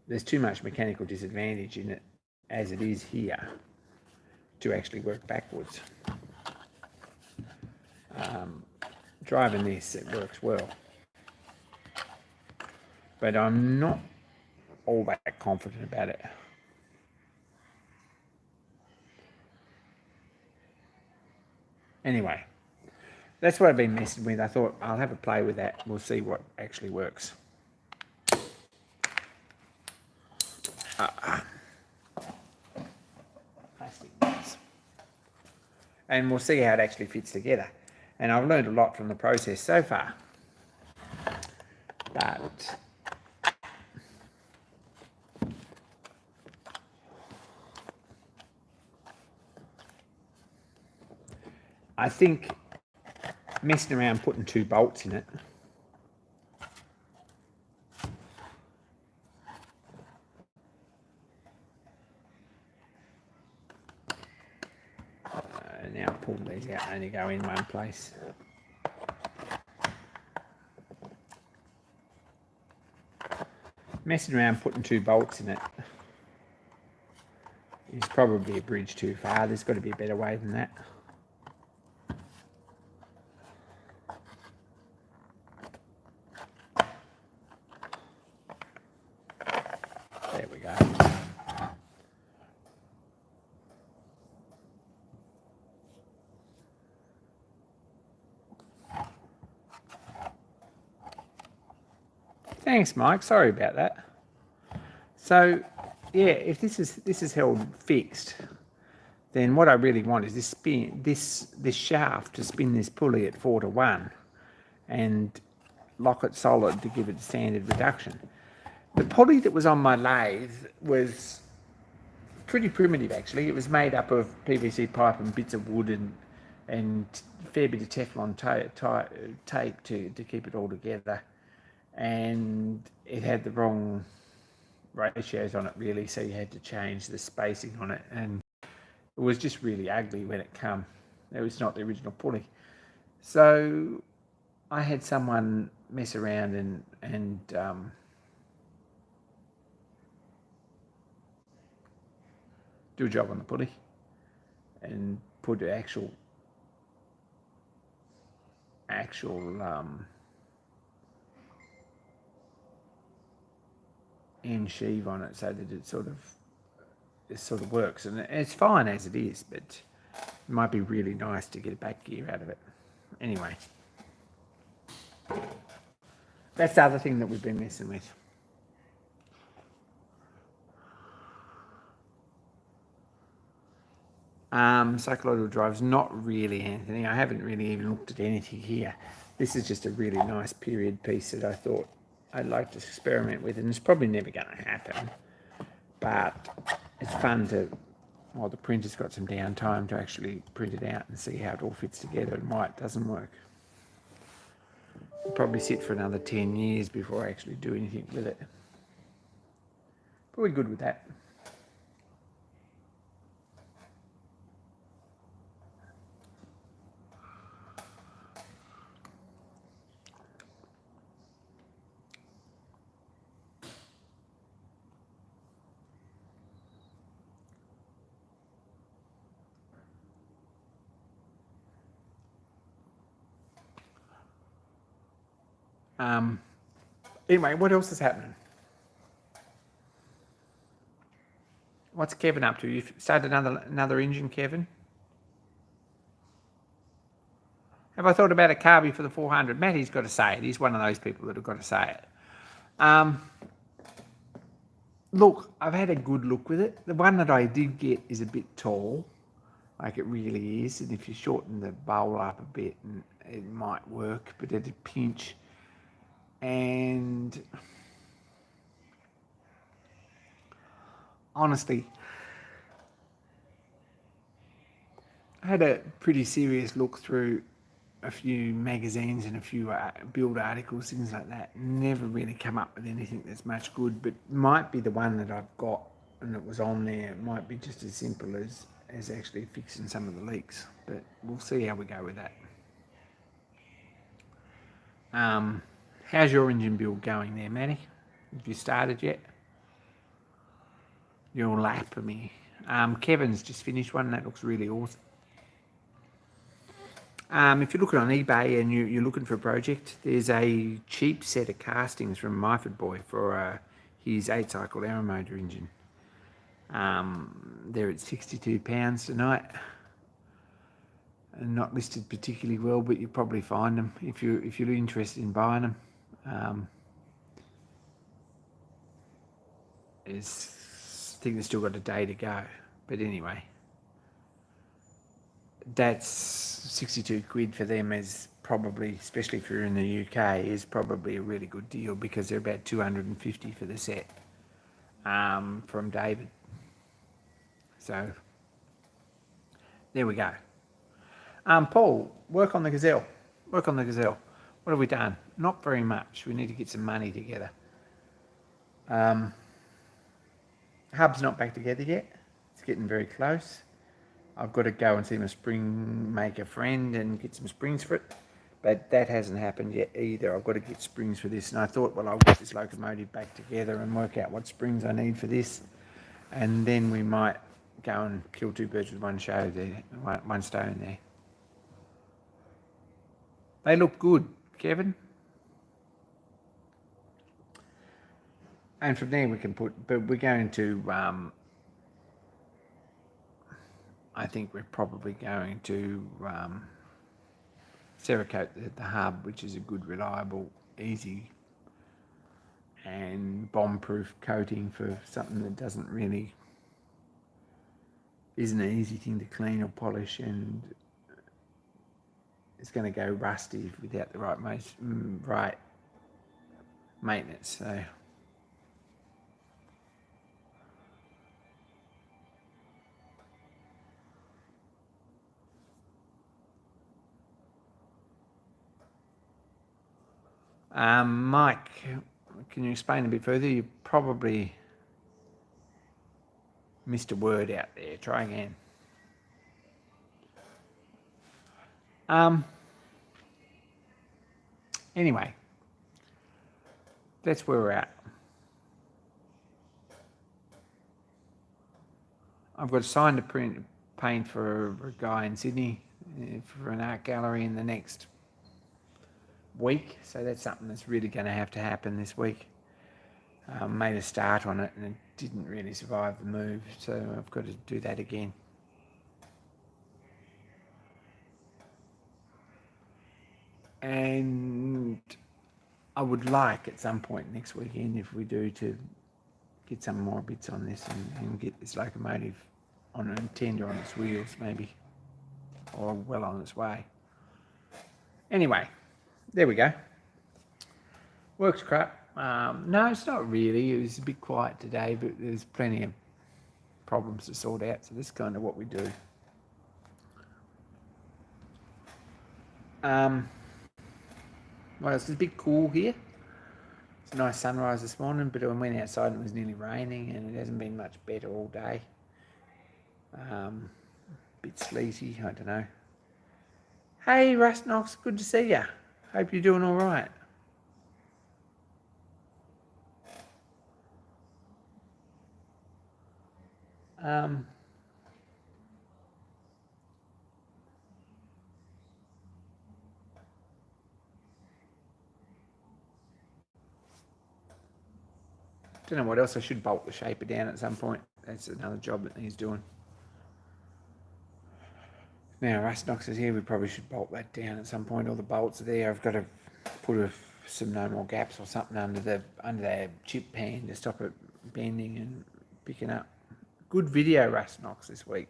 A: There's too much mechanical disadvantage in it as it is here to actually work backwards. Driving this, it works well. But I'm not all that confident about it. Anyway, that's what I've been messing with. I thought I'll have a play with that. We'll see what actually works. Plastic bits. And we'll see how it actually fits together. And I've learned a lot from the process so far. But I think messing around putting 2 bolts in it now pull these out and only go in one place. Messing around putting 2 bolts in it is probably a bridge too far. There's got to be a better way than that. There we go. Thanks, Mike. Sorry about that. So, yeah, if this is held fixed, then what I really want is this shaft to spin this pulley at 4-to-1 and lock it solid to give it standard reduction. The pulley that was on my lathe was pretty primitive actually. It was made up of PVC pipe and bits of wood and a fair bit of Teflon tape to keep it all together. And it had the wrong ratios on it really, so you had to change the spacing on it, and it was just really ugly when it come. It was not the original pulley. So I had someone mess around and do a job on the pulley and put the actual end sheave on it so that it sort of works, and it's fine as it is, but it might be really nice to get a back gear out of it. Anyway, that's the other thing that we've been messing with. Psychological drives, not really, Anthony. I haven't really even looked at anything here. This is just a really nice period piece that I thought I'd like to experiment with, and it's probably never going to happen, but it's fun to, while the printer's got some downtime, to actually print it out and see how it all fits together and why it doesn't work. I'll probably sit for another 10 years before I actually do anything with it. But we're good with that. Anyway, what else is happening? What's Kevin up to? You've started another engine, Kevin? Have I thought about a carby for the 400? Matty's got to say it. He's one of those people that have got to say it. Look, I've had a good look with it. The one that I did get is a bit tall, like it really is. And if you shorten the bowl up a bit, it might work, but at a pinch. And honestly, I had a pretty serious look through a few magazines and a few build articles, things like that. Never really come up with anything that's much good, but might be the one that I've got and it was on there. It might be just as simple as actually fixing some of the leaks, but we'll see how we go with that. How's your engine build going there, Matty? Have you started yet? Your lap of me. Kevin's just finished one. That looks really awesome. If you're looking on eBay and you're looking for a project, there's a cheap set of castings from Myford Boy for his 8-cycle aero motor engine. They're at £62 tonight. And not listed particularly well, but you'll probably find them if you're interested in buying them. I think they've still got a day to go, but anyway, that's 62 quid for them is probably, especially if you're in the UK, is probably a really good deal because they're about 250 for the set from David. So there we go. Paul, work on the Gazelle. What have we done? Not very much. We need to get some money together. Hub's not back together yet. It's getting very close. I've got to go and see my spring maker friend and get some springs for it. But that hasn't happened yet either. I've got to get springs for this. And I thought, well, I'll get this locomotive back together and work out what springs I need for this. And then we might go and kill two birds with one stone there. They look good, Kevin. And from there we can but we're going to, I think we're probably going to Cerakote the hub, which is a good, reliable, easy and bomb-proof coating for something that doesn't really isn't an easy thing to clean or polish, and it's going to go rusty without the right maintenance. So Mike, can you explain a bit further? You probably missed a word out there. Try again. Anyway, that's where we're at. I've got a sign to paint for a guy in Sydney for an art gallery in the next week. So that's something that's really going to happen this week. Made a start on it and it didn't really survive the move, so I've got to do that again. And I would like at some point next weekend, if we do, to get some more bits on this and get this locomotive on a tender on its wheels, maybe, or well on its way. Anyway, there we go. Works crap. No, it's not really. It was a bit quiet today, but there's plenty of problems to sort out. So this is kind of what we do. Well, it's a bit cool here. It's a nice sunrise this morning, but I went outside and it was nearly raining, and it hasn't been much better all day. Bit sleety, I don't know. Hey, Rust Knox, good to see ya. Hope you're doing all right. Don't know what else. I should bolt the shaper down at some point. That's another job that he's doing. Now, Rust Knox is here. We probably should bolt that down at some point. All the bolts are there. I've got to put some no more gaps or something under the chip pan to stop it bending and picking up. Good video, Rust Knox, this week.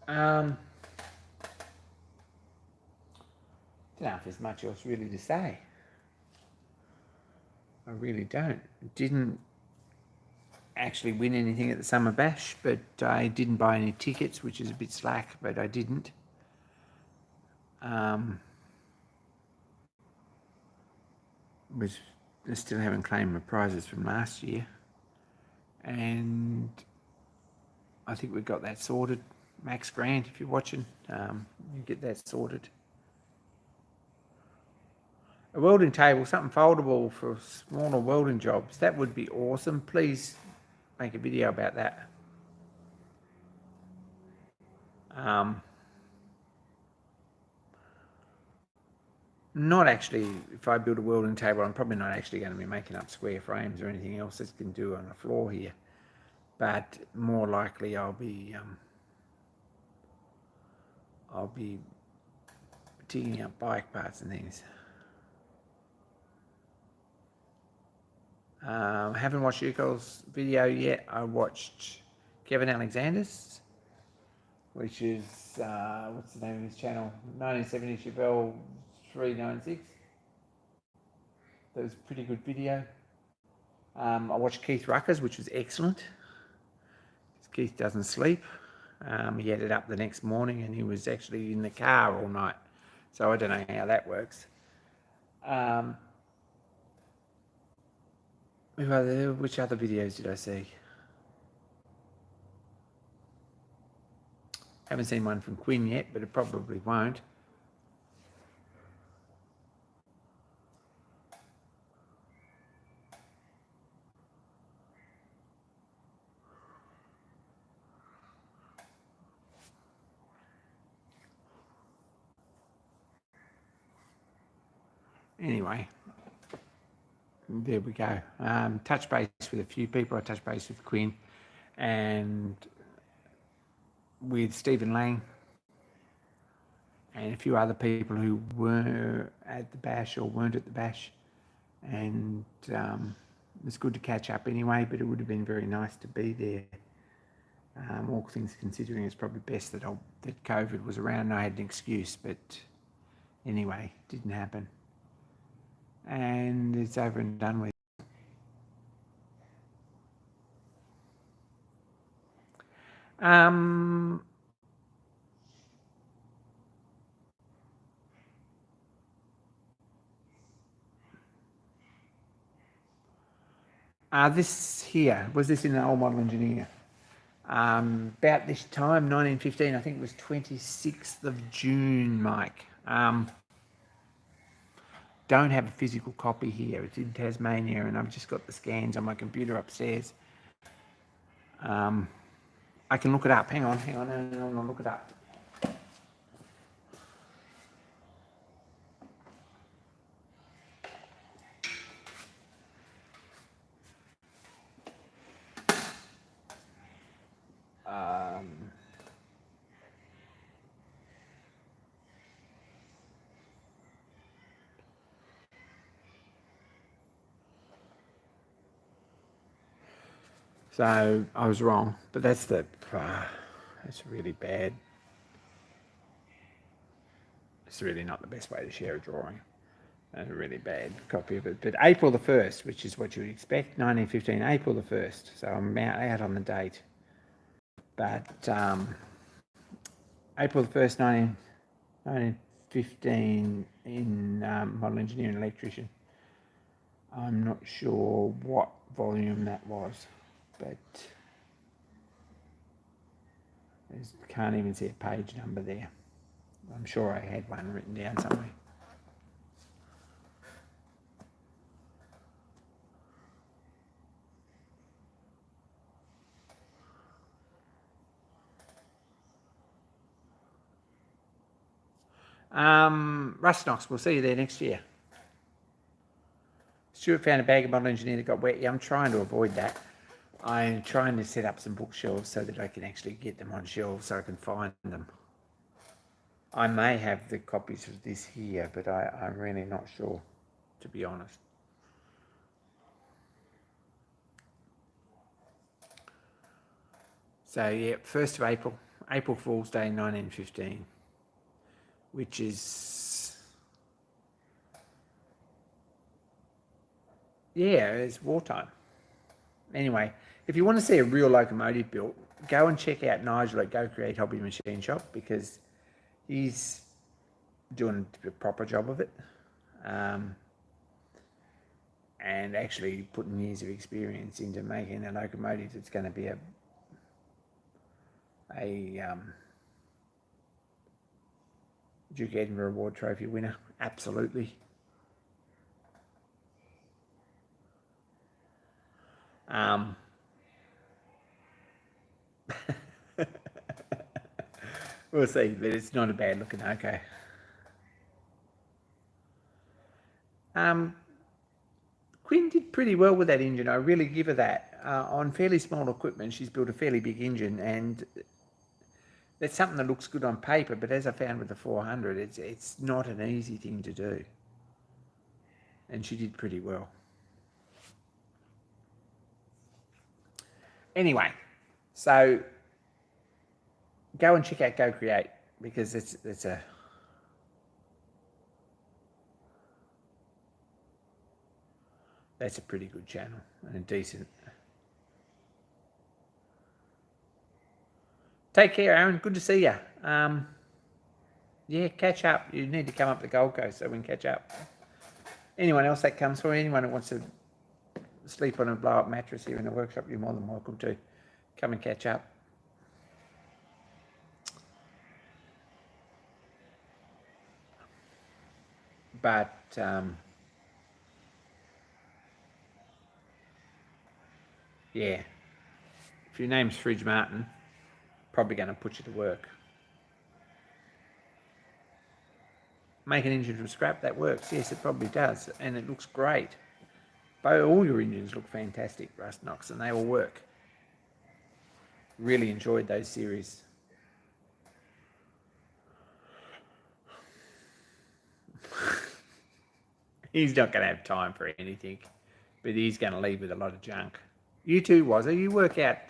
A: Don't know if there's much else really to say. I really don't. Didn't actually win anything at the Summer Bash, but I didn't buy any tickets, which is a bit slack, but I didn't. Still haven't claimed my prizes from last year, and I think we've got that sorted. Max Grant, if you're watching, you get that sorted. A welding table, something foldable for smaller welding jobs. That would be awesome. Please make a video about that. Not actually, if I build a welding table, I'm probably not actually going to be making up square frames or anything else that can do on the floor here. But more likely I'll be digging up bike parts and things. Haven't watched Yuko's video yet. I watched Kevin Alexander's, which is, what's the name of his channel? 1970 Chevelle 396. That was a pretty good video. I watched Keith Rucker's, which was excellent. Keith doesn't sleep. He had it up the next morning and he was actually in the car all night. So I don't know how that works. Which other videos did I see? Haven't seen one from Quinn yet, but it probably won't. Anyway, there we go. Touch base with a few people. I touched base with Quinn and with Stephen Lang and a few other people who were at the bash or weren't at the bash. and it was good to catch up anyway, but it would have been very nice to be there. All things considering, it's probably best that COVID was around and I had an excuse, but anyway, didn't happen. And it's over and done with. This here, was this in the old model engineer? About this time, 1915, I think it was 26th of June, Mike. Don't have a physical copy here. It's in Tasmania, and I've just got the scans on my computer upstairs. I can look it up. Hang on, I'll look it up. So I was wrong, but that's really bad. It's really not the best way to share a drawing. That's a really bad copy of it. But April the 1st, which is what you would expect, 1915, April the 1st. So I'm out on the date. But April the 1st, 1915 in Model Engineer and Electrician. I'm not sure what volume that was, but I can't even see a page number there. I'm sure I had one written down somewhere. Rust-Knox, we'll see you there next year. Stuart found a bag of Model Engineer that got wet. Yeah, I'm trying to avoid that. I'm trying to set up some bookshelves so that I can actually get them on shelves so I can find them. I may have the copies of this here, but I'm really not sure, to be honest. So yeah, 1st of April, April Fool's Day 1915, which is, yeah, it's wartime. Anyway, if you want to see a real locomotive built, go and check out Nigel at Go Create Hobby Machine Shop, because he's doing a proper job of it, and actually putting years of experience into making a locomotive that's going to be a Duke Edinburgh Award Trophy winner. Absolutely. We'll see, but it's not a bad looking Oko. Quinn did pretty well with that engine. I really give her that. On fairly small equipment, she's built a fairly big engine, and that's something that looks good on paper, but as I found with the 400, it's not an easy thing to do. And she did pretty well. Anyway, so go and check out Go Create, because it's a that's a pretty good channel and a decent. Take care, Aaron. Good to see you. Yeah, catch up. You need to come up to the Gold Coast so we can catch up. Anyone else that comes for, anyone who wants to sleep on a blow-up mattress here in the workshop, you're more than welcome to come and catch up. But yeah, if your name's Fridge Martin, probably going to put you to work. Make an engine from scrap, that works. Yes, it probably does, and it looks great. But all your engines look fantastic, Rust-Knox, and they all work. Really enjoyed those series. He's not going to have time for anything, but he's going to leave with a lot of junk. You too, Wazza. You work out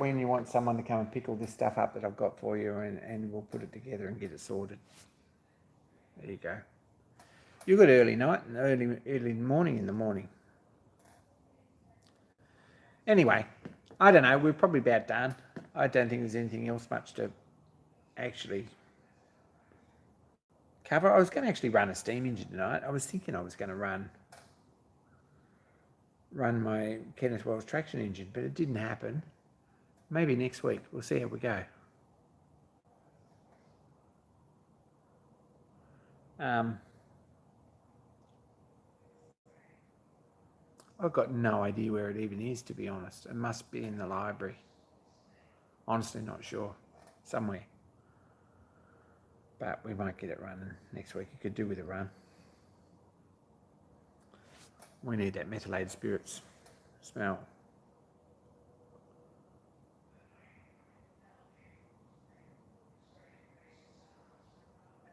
A: when you want someone to come and pick all this stuff up that I've got for you, and we'll put it together and get it sorted. There you go. You've got early night and early morning in the morning. Anyway, I don't know. We're probably about done. I don't think there's anything else much to actually cover. I was going to actually run a steam engine tonight. I was thinking I was going to run my Kenneth Wells traction engine, but it didn't happen. Maybe next week. We'll see how we go. I've got no idea where it even is, to be honest. It must be in the library. Honestly, not sure. Somewhere. But we might get it running next week. You could do with a run. We need that methylated spirits smell.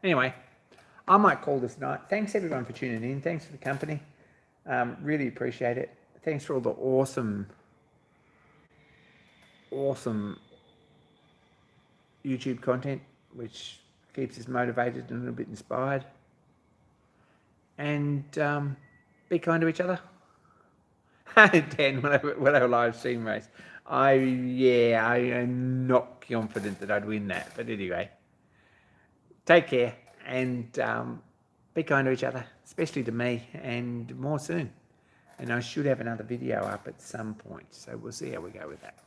A: Anyway, I might call this night. Thanks everyone for tuning in. Thanks for the company. Really appreciate it. Thanks for all the awesome YouTube content, which keeps us motivated and a little bit inspired. And be kind to each other. Dan, when I live stream race, I am not confident that I'd win that. But anyway, take care and be kind to each other, especially to me, and more soon. And I should have another video up at some point, so we'll see how we go with that.